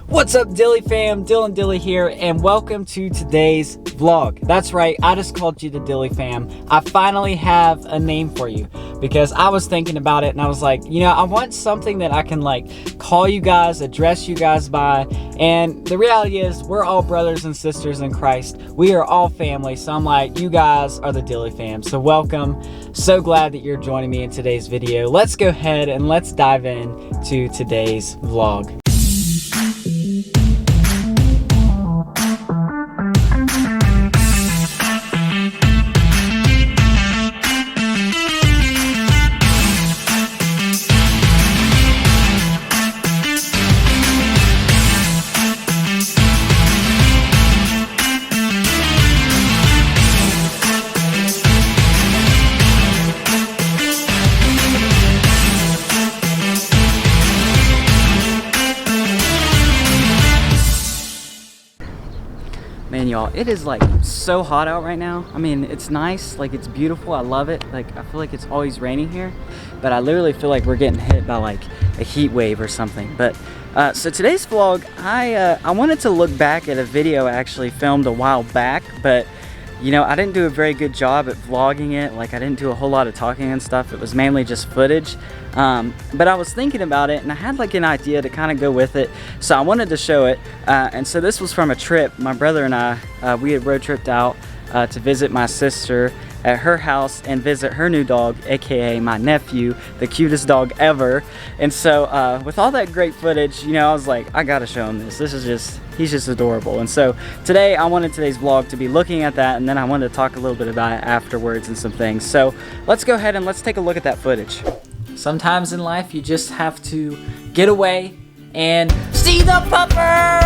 What's up, Dilly Fam? Dylan Dilly here, and welcome to today's vlog. That's right, I just called you the Dilly Fam. I finally have a name for you because I was thinking about it and I was like, you know, I want something that I can like call you guys, address you guys by, and the reality is we're all brothers and sisters in Christ. We are all family, so I'm like, you guys are the Dilly Fam. So welcome. So glad that you're joining me in today's video. Let's go ahead and let's dive into today's vlog. Man, y'all, it is like so hot out right now. I mean, it's nice, like it's beautiful, I love it. Like I feel like it's always raining here, but I literally feel like we're getting hit by like a heat wave or something. But so today's vlog, I wanted to look back at a video I actually filmed a while back, but you know, I didn't do a very good job at vlogging it. Like I didn't do a whole lot of talking and stuff. It was mainly just footage. But I was thinking about it and I had like an idea to kind of go with it. So I wanted to show it. And so this was from a trip. My brother and I, we had road tripped out to visit my sister at her house and visit her new dog, aka my nephew, the cutest dog ever. And so with all that great footage, you know, I was like, I gotta show him this. This is just, he's just adorable. And so today I wanted today's vlog to be looking at that, and then I wanted to talk a little bit about it afterwards and some things. So let's go ahead and let's take a look at that footage. Sometimes in life you just have to get away and see the pupper!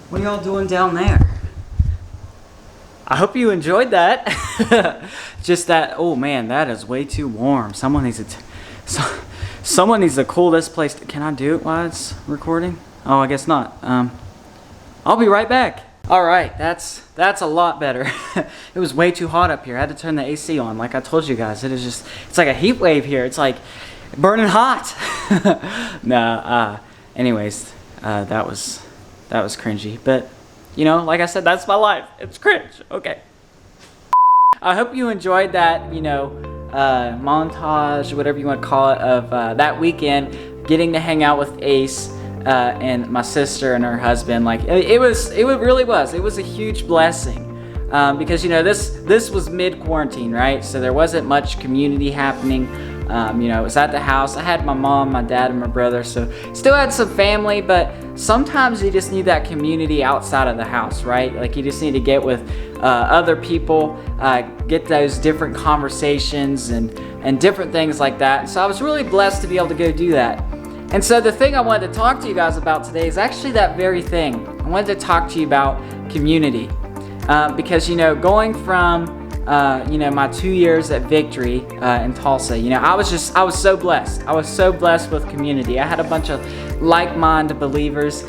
What are y'all doing down there? I hope you enjoyed that. Just that, oh man, that is way too warm. Someone needs to cool this place. Can I do it while it's recording? Oh, I guess not. I'll be right back. All right, that's a lot better. It was way too hot up here. I had to turn the AC on. Like I told you guys, it's like a heat wave here. It's like burning hot. Nah, anyways, that was cringy, but you know, like I said, that's my life. It's cringe. Okay. I hope you enjoyed that, you know, montage, whatever you want to call it, of that weekend, getting to hang out with Ace and my sister and her husband. Like it really was. It was a huge blessing because you know this was mid-quarantine, right? So there wasn't much community happening. You know, it was at the house. I had my mom, my dad, and my brother, so still had some family, but sometimes you just need that community outside of the house, right? Like you just need to get with other people, get those different conversations and different things like that. So I was really blessed to be able to go do that. And so the thing I wanted to talk to you guys about today is actually that very thing. I wanted to talk to you about community. Because, you know, going from my 2 years at Victory in Tulsa, I was so blessed. I was so blessed with community. I had a bunch of like-minded believers,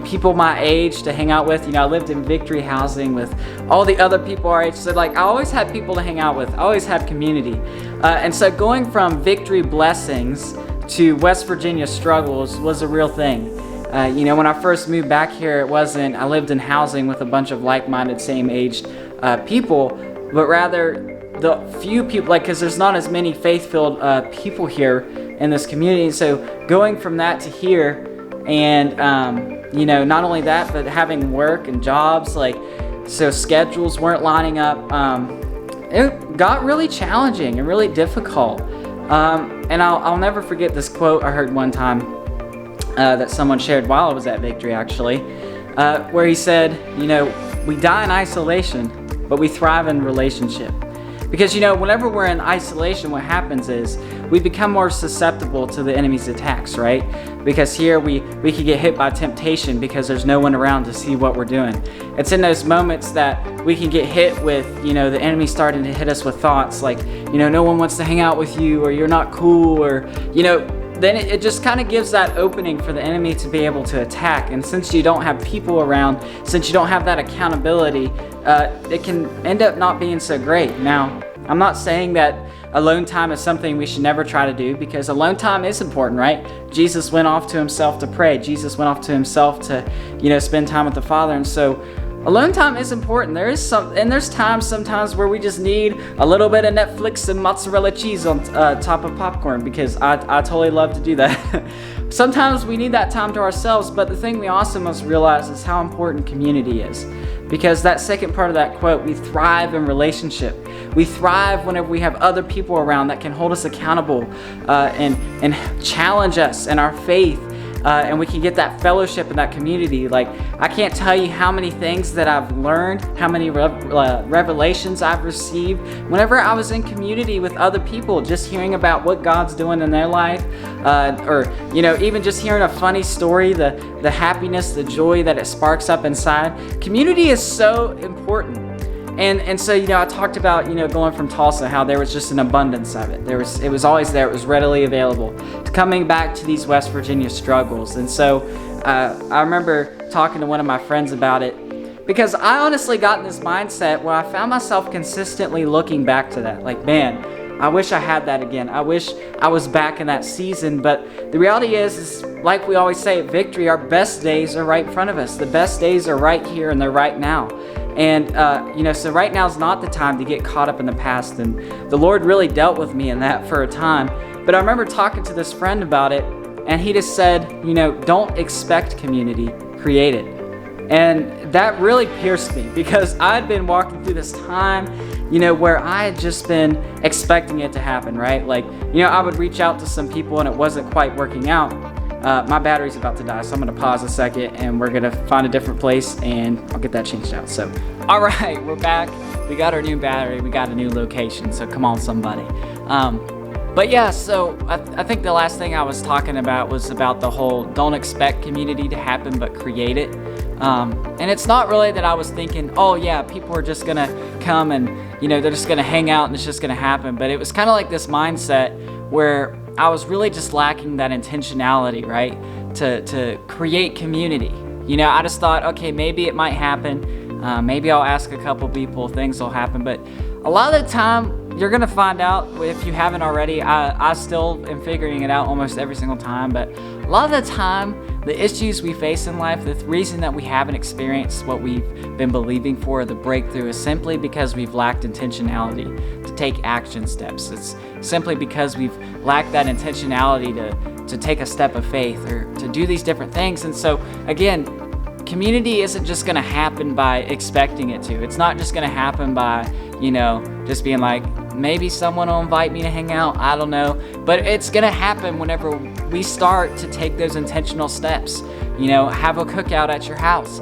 people my age to hang out with. I lived in Victory housing with all the other people our age. So I always had people to hang out with. I always had community. And so going from Victory blessings to West Virginia struggles was a real thing. When I first moved back here, I lived in housing with a bunch of like-minded, same-aged people, but rather the few people, because there's not as many faith-filled people here in this community. So going from that to here, and not only that, but having work and jobs, so schedules weren't lining up. It got really challenging and really difficult. And I'll never forget this quote I heard one time that someone shared while I was at Victory, actually, where he said, we die in isolation, but we thrive in relationship. Because, whenever we're in isolation, what happens is we become more susceptible to the enemy's attacks, right? Because here we could get hit by temptation because there's no one around to see what we're doing. It's in those moments that we can get hit with, the enemy starting to hit us with thoughts like, no one wants to hang out with you, or you're not cool, or, then it just kind of gives that opening for the enemy to be able to attack. And since you don't have people around, since you don't have that accountability, it can end up not being so great. Now, I'm not saying that alone time is something we should never try to do, because alone time is important, right? Jesus went off to himself to pray. Jesus went off to himself to, spend time with the Father. And so alone time is important. There's times sometimes where we just need a little bit of Netflix and mozzarella cheese on top of popcorn, because I totally love to do that. Sometimes we need that time to ourselves, but the thing we also must realize is how important community is. Because that second part of that quote, we thrive in relationship. We thrive whenever we have other people around that can hold us accountable and challenge us in our faith. And we can get that fellowship and that community. I can't tell you how many things that I've learned, how many revelations I've received whenever I was in community with other people, just hearing about what God's doing in their life, or even just hearing a funny story, the happiness, the joy that it sparks up inside. Community is so important. And so, I talked about, going from Tulsa, how there was just an abundance of it. It was always there. It was readily available. To coming back to these West Virginia struggles. And so I remember talking to one of my friends about it, because I honestly got in this mindset where I found myself consistently looking back to that. Man, I wish I had that again. I wish I was back in that season. But the reality is like we always say at Victory, our best days are right in front of us. The best days are right here and they're right now. And, so right now is not the time to get caught up in the past. And the Lord really dealt with me in that for a time. But I remember talking to this friend about it, and he just said, don't expect community, create it. And that really pierced me, because I'd been walking through this time, where I had just been expecting it to happen, right? I would reach out to some people and it wasn't quite working out. My battery's about to die, so I'm going to pause a second and we're going to find a different place and I'll get that changed out. So, all right, we're back. We got our new battery. We got a new location. So come on, somebody. But yeah, so I think the last thing I was talking about was about the whole don't expect community to happen, but create it. And it's not really that I was thinking, oh yeah, people are just going to come and, they're just going to hang out and it's just going to happen. But it was kind of like this mindset where I was really just lacking that intentionality, right? To create community. I just thought, okay, maybe it might happen. Maybe I'll ask a couple people, things will happen. But a lot of the time, you're going to find out, if you haven't already. I still am figuring it out almost every single time. But a lot of the time, the issues we face in life, the reason that we haven't experienced what we've been believing for, the breakthrough, is simply because we've lacked intentionality to take action steps. It's simply because we've lacked that intentionality to take a step of faith or to do these different things. And so, again, community isn't just going to happen by expecting it to. It's not just going to happen by, just being like, maybe someone will invite me to hang out. I don't know. But it's going to happen whenever we start to take those intentional steps. Have a cookout at your house.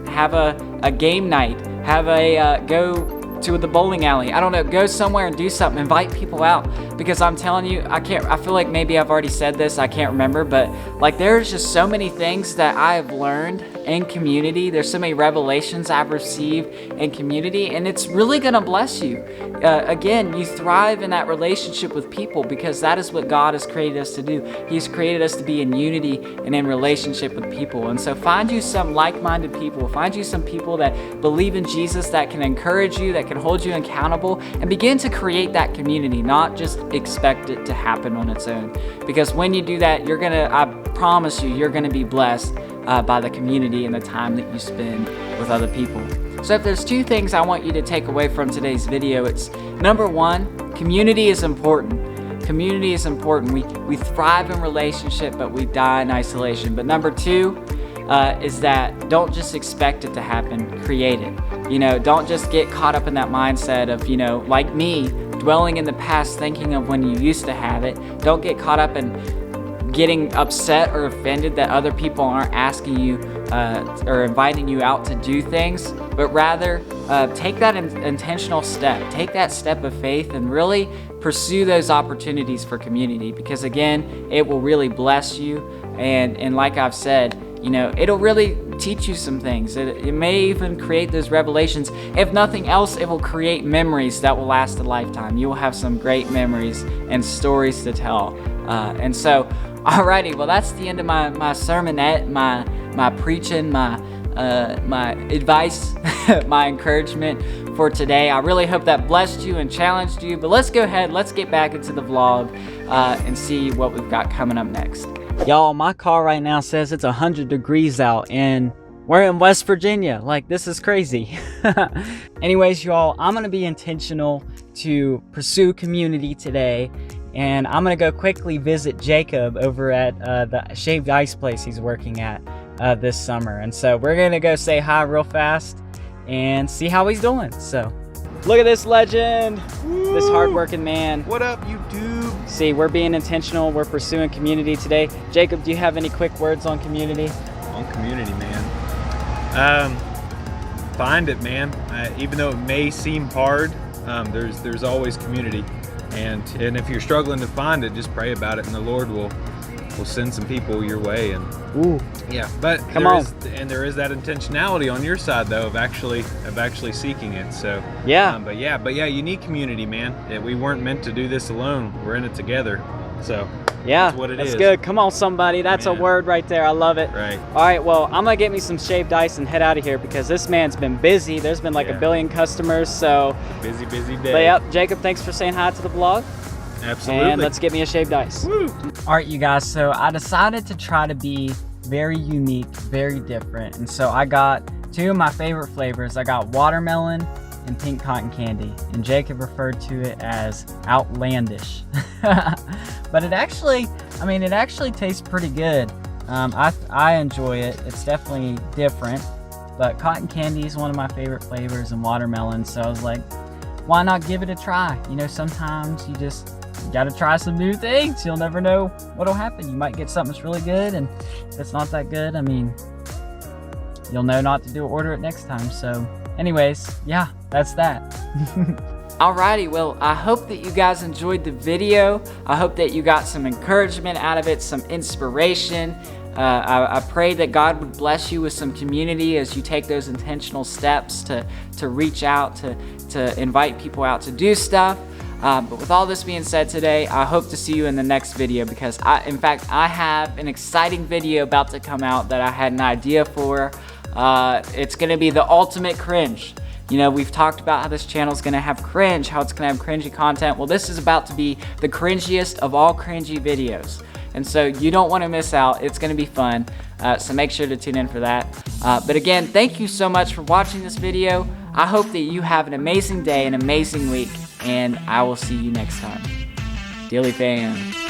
Have a game night. Have a go to the bowling alley. I don't know, go somewhere and do something, invite people out, because I'm telling you, I feel like maybe I've already said this, I can't remember, but like there's just so many things that I've learned in community. There's so many revelations I've received in community, and it's really gonna bless you. Again, you thrive in that relationship with people because that is what God has created us to do. He's created us to be in unity and in relationship with people. And so find you some like-minded people, find you some people that believe in Jesus, that can encourage you, that can hold you accountable, and begin to create that community, not just expect it to happen on its own. Because when you do that, I promise you, you're gonna be blessed by the community and the time that you spend with other people. So if there's 2 things I want you to take away from today's video, it's number 1, community is important. Community is important. We thrive in relationship, but we die in isolation. But number 2 is that don't just expect it to happen, create it. You know, don't just get caught up in that mindset of, you know, like me, dwelling in the past, thinking of when you used to have it. Don't get caught up in getting upset or offended that other people aren't asking you or inviting you out to do things, but rather take that intentional step, take that step of faith and really pursue those opportunities for community, because again, it will really bless you. And like I've said, you know, it'll really teach you some things. It may even create those revelations. If nothing else, it will create memories that will last a lifetime. You will have some great memories and stories to tell. And so, alrighty, well, that's the end of my sermonette, my preaching, my advice, my encouragement for today. I really hope that blessed you and challenged you. But let's go ahead, let's get back into the vlog and see what we've got coming up next. Y'all, my car right now says it's 100 degrees out and we're in West Virginia. Like, this is crazy. Anyways, y'all, I'm gonna be intentional to pursue community today, and I'm gonna go quickly visit Jacob over at the shaved ice place he's working at this summer. And so we're gonna go say hi real fast and see how he's doing. So look at this legend. Woo! This hardworking man. What up, YouTube? See, we're being intentional. We're pursuing community today. Jacob, do you have any quick words on community? On community, man. Find it, man. Even though it may seem hard, there's always community. And if you're struggling to find it, just pray about it, and the Lord will send some people your way. And ooh, yeah, but there is that intentionality on your side though of actually seeking it. So yeah, but yeah, you need community, man. We weren't meant to do this alone. We're in it together. So yeah, that's what it is. That's good. Come on, somebody. That's a word right there. I love it. Right. All right. Well, I'm gonna get me some shaved ice and head out of here because this man's been busy. There's been like a billion customers. So busy day. But yep, Jacob, thanks for saying hi to the vlog. Absolutely. And let's get me a shaved ice. Woo. All right, you guys. So I decided to try to be very unique, very different, and so I got 2 of my favorite flavors. I got watermelon and pink cotton candy, and Jacob referred to it as outlandish. But it actually tastes pretty good. I enjoy it. It's definitely different, but cotton candy is one of my favorite flavors, and watermelon, so I was like, why not give it a try? You know, sometimes you gotta try some new things. You'll never know what'll happen. You might get something that's really good, and if it's not that good, I mean, you'll know not to order it next time. So anyways, yeah, that's that. Alrighty, well, I hope that you guys enjoyed the video. I hope that you got some encouragement out of it, some inspiration. I pray that God would bless you with some community as you take those intentional steps to reach out, to invite people out to do stuff. But with all this being said today, I hope to see you in the next video, because I have an exciting video about to come out that I had an idea for. It's gonna be the ultimate cringe. You know, we've talked about how this channel is gonna have cringe, how it's gonna have cringy content. Well, this is about to be the cringiest of all cringy videos. And so you don't wanna miss out. It's gonna be fun. So make sure to tune in for that. But again, thank you so much for watching this video. I hope that you have an amazing day, an amazing week, and I will see you next time. Dilly Fam.